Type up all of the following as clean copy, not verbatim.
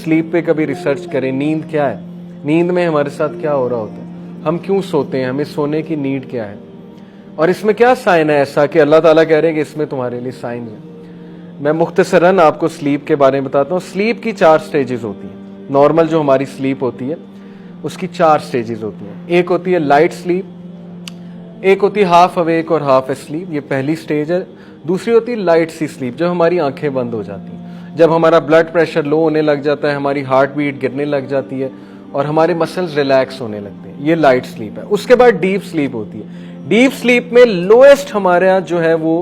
Sleep पे कभी research करें, नींद क्या है, नींद में हमारे साथ क्या हो रहा होता है, हम क्यों सोते हैं, हमें सोने की नीड क्या है, और इसमें क्या साइन है ऐसा कि अल्लाह ताला कह रहे हैं कि इसमें तुम्हारे लिए साइन है। मैं मुख्तसरन आपको स्लीप के बारे में बताता हूँ। स्लीप की 4 स्टेजेस होती हैं। नॉर्मल जो हमारी स्लीप होती है उसकी 4 स्टेजेस होती हैं। एक होती है लाइट स्लीप, एक होती है हाफ अवेक और हाफ एस्लीप, ये पहली स्टेज है। दूसरी होती है लाइट सी स्लीप, जब हमारी आंखें बंद हो जाती हैं, जब हमारा ब्लड प्रेशर लो होने लग जाता है, हमारी हार्ट बीट गिरने लग जाती है और हमारे मसल्स रिलैक्स होने लगते हैं, ये लाइट स्लीप है। उसके बाद डीप स्लीप होती है। डीप स्लीप में लोएस्ट हमारे यहाँ जो है वो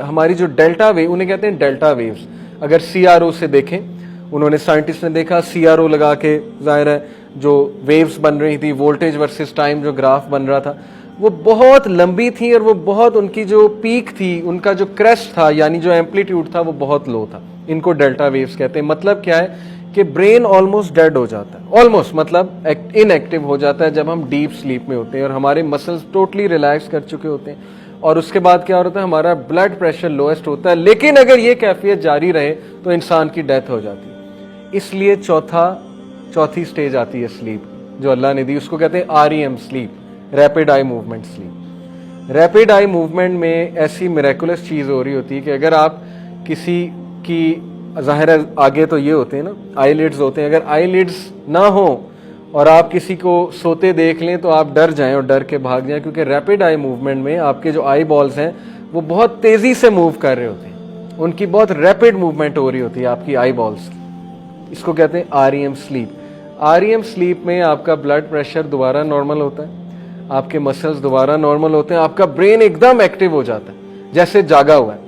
हमारी जो डेल्टा वेव, उन्हें कहते हैं डेल्टा वेव्स। अगर CRO से देखें, उन्होंने साइंटिस्ट ने देखा CRO लगा के, जाहिर है जो वेव्स बन रही थी, वोल्टेज वर्सेस टाइम जो ग्राफ बन रहा था, वो बहुत लंबी थी और वो बहुत, उनकी जो पीक थी, उनका जो क्रेस्ट था यानी जो एम्पलीट्यूड था वो बहुत लो था। इनको डेल्टा वेव्स कहते हैं। मतलब क्या है कि ब्रेन ऑलमोस्ट डेड हो जाता है, ऑलमोस्ट मतलब इनएक्टिव हो जाता है जब हम डीप स्लीप में होते हैं और हमारे मसल्स टोटली रिलैक्स कर चुके होते हैं। और उसके बाद क्या होता है, हमारा ब्लड प्रेशर लोएस्ट होता है। लेकिन अगर ये कैफियत जारी रहे तो इंसान की डेथ हो जाती है। इसलिए चौथी स्टेज आती है स्लीप जो अल्लाह ने दी, उसको कहते हैं REM sleep, rapid eye movement sleep. Rapid eye movement में ऐसी मिरेकुलस चीज हो रही होती है कि अगर आप किसी की, जाहिर है आगे तो ये होते हैं ना, आईलिड्स होते हैं, अगर आईलिड्स ना हो और आप किसी को सोते देख लें तो आप डर जाएं और डर के भाग जाएं, क्योंकि रैपिड आई मूवमेंट में आपके जो आई बॉल्स हैं वो बहुत तेजी से मूव कर रहे होते हैं, उनकी बहुत रैपिड मूवमेंट हो रही होती है आपकी आई बॉल्स की। इसको कहते हैं REM स्लीप। REM स्लीप में आपका ब्लड प्रेशर दोबारा नॉर्मल होता है, आपके मसल्स दोबारा नॉर्मल होते हैं, आपका ब्रेन एकदम एक्टिव हो जाता है जैसे जागा हुआ है।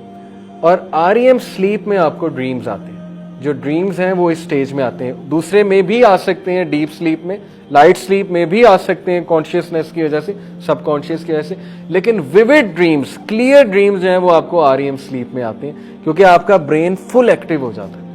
और REM स्लीप में आपको ड्रीम्स आते हैं। जो ड्रीम्स हैं वो इस स्टेज में आते हैं। दूसरे में भी आ सकते हैं, डीप स्लीप में, लाइट स्लीप में भी आ सकते हैं, कॉन्शियसनेस की वजह से, सबकॉन्शियस की वजह से। लेकिन विविड ड्रीम्स, क्लियर ड्रीम्स जो हैं वो आपको REM स्लीप में आते हैं, क्योंकि आपका ब्रेन फुल एक्टिव हो जाता है।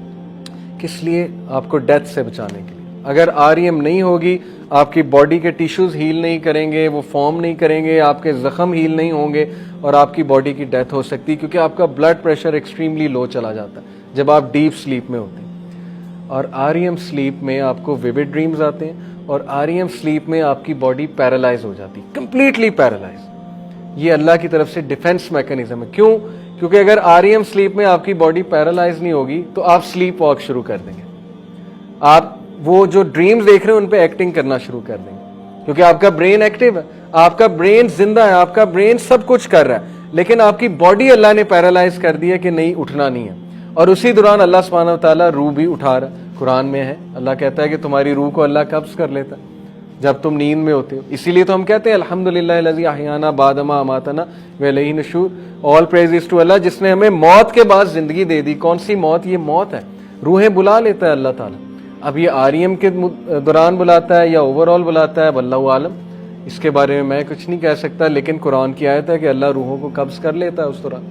किस लिए? आपको डेथ से बचाने के लिए। अगर REM नहीं होगी, आपकी बॉडी के टिश्यूज हील नहीं करेंगे, वो फॉर्म नहीं करेंगे, आपके जख्म हील नहीं होंगे और आपकी बॉडी की डेथ हो सकती है, क्योंकि आपका ब्लड प्रेशर एक्सट्रीमली लो चला जाता है जब आप डीप स्लीप में होते हैं। और REM स्लीप में आपको विविड ड्रीम्स आते हैं और REM स्लीप में आपकी बॉडी पैरालाइज हो जाती है, कंप्लीटली पैरालाइज। ये अल्लाह की तरफ से डिफेंस मैकेनिज्म है। क्यों? क्योंकि अगर REM स्लीप में आपकी बॉडी पैरालाइज नहीं होगी तो आप स्लीप वॉक शुरू कर देंगे, आप वो जो ड्रीम्स देख रहे हैं उन पे एक्टिंग करना शुरू कर देंगे, क्योंकि आपका ब्रेन एक्टिव है, आपका ब्रेन जिंदा है, आपका ब्रेन सब कुछ कर रहा है, लेकिन आपकी बॉडी अल्लाह ने पैरालाइज कर दी है कि नहीं, उठना नहीं है। और उसी दौरान अल्लाह सुब्हानहू व तआला रूह भी उठा रहा है। कुरान में है, अल्लाह कहता है कि तुम्हारी रूह को अल्लाह कब्ज कर लेता है जब तुम नींद में होते हो। इसीलिए तो हम कहते हैं अल्हम्दुलिल्लाह लज़ी अहयाना बादमा अमातना व इलैहि नुशूर, all praise is to Allah, जिसने हमें मौत के बाद जिंदगी दे दी। कौन सी मौत? ये मौत है। रूहें बुला लेता है अल्लाह ताला। अब ये REM के दौरान बुलाता है या ओवरऑल बुलाता है, वल्लाहु आलम, इसके बारे में मैं कुछ नहीं कह सकता। लेकिन कुरान की आयत है कि अल्लाह रूहों को कब्ज कर लेता है उस दौरान।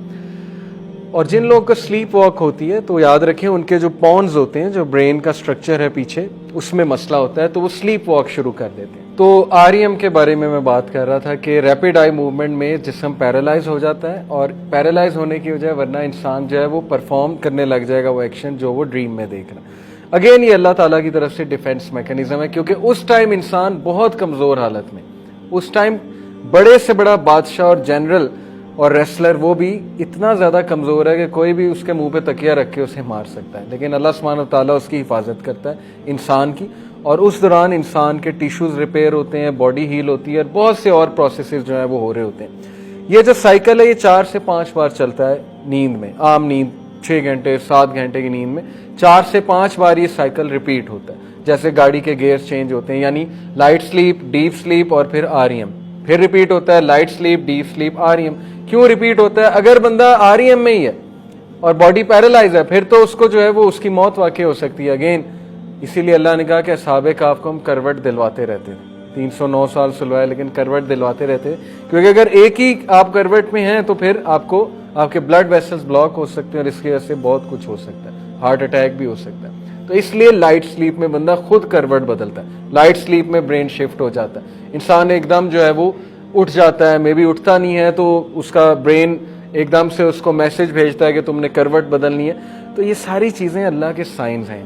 और जिन लोगों को स्लीप वॉक होती है तो याद रखें, उनके जो पॉन्स होते हैं, जो ब्रेन का स्ट्रक्चर है पीछे, उसमें मसला होता है, तो वो स्लीप वॉक शुरू कर देते हैं। तो REM के बारे में मैं बात कर रहा था कि रैपिड आई मूवमेंट में जिस्म पैरालाइज हो जाता है, और पैरालाइज होने की वजह, वरना इंसान जो है वो परफॉर्म करने लग जाएगा वो एक्शन जो वो ड्रीम में देख रहा है। अगेन ये अल्लाह ताला की तरफ से डिफेंस मैकेनिज्म है, क्योंकि उस टाइम इंसान बहुत कमजोर हालत में, उस टाइम बड़े से बड़ा बादशाह और जनरल और रेसलर, वो भी इतना ज्यादा कमजोर है कि कोई भी उसके मुंह पे तकिया रख के उसे मार सकता है, लेकिन अल्लाह सुब्हानहू व तआला उसकी हिफाजत करता है इंसान की। और उस दौरान इंसान के टिश्यूज रिपेयर होते हैं, बॉडी हील होती है, और बहुत से और प्रोसेसेस जो है वो हो रहे होते हैं। ये जो साइकिल है ये 4 से 5 बार चलता है नींद में। आम नींद 6 घंटे 7 घंटे की नींद में 4 से 5 बार ये साइकिल रिपीट होता है, जैसे गाड़ी के गियर्स चेंज होते हैं। यानी लाइट स्लीप, डीप स्लीप और फिर REM, फिर रिपीट होता है light sleep, deep sleep, REM। क्यों रिपीट होता है? अगर बंदा REM में ही है और बॉडी पैरालाइज है, फिर तो उसको जो है वो उसकी मौत वाकई हो सकती है अगेन। इसीलिए अल्लाह ने कहा कि असहाबे कहफ को हम करवट दिलवाते रहते थे, 309 साल सुलवाए, लेकिन करवट दिलवाते रहते थे, क्योंकि अगर एक ही आप करवट में हैं तो फिर आपको, आपके ब्लड वेसल्स ब्लॉक हो सकते हैं और इसकी वजह से बहुत कुछ हो सकता है, हार्ट अटैक भी हो सकता है। तो इसलिए लाइट स्लीप में बंदा खुद करवट बदलता है, लाइट स्लीप में ब्रेन शिफ्ट हो जाता है, इंसान एकदम जो है वो उठ जाता है। मे बी उठता नहीं है तो उसका ब्रेन एकदम से उसको मैसेज भेजता है कि तुमने करवट बदलनी है। तो ये सारी चीजें अल्लाह के साइंस हैं।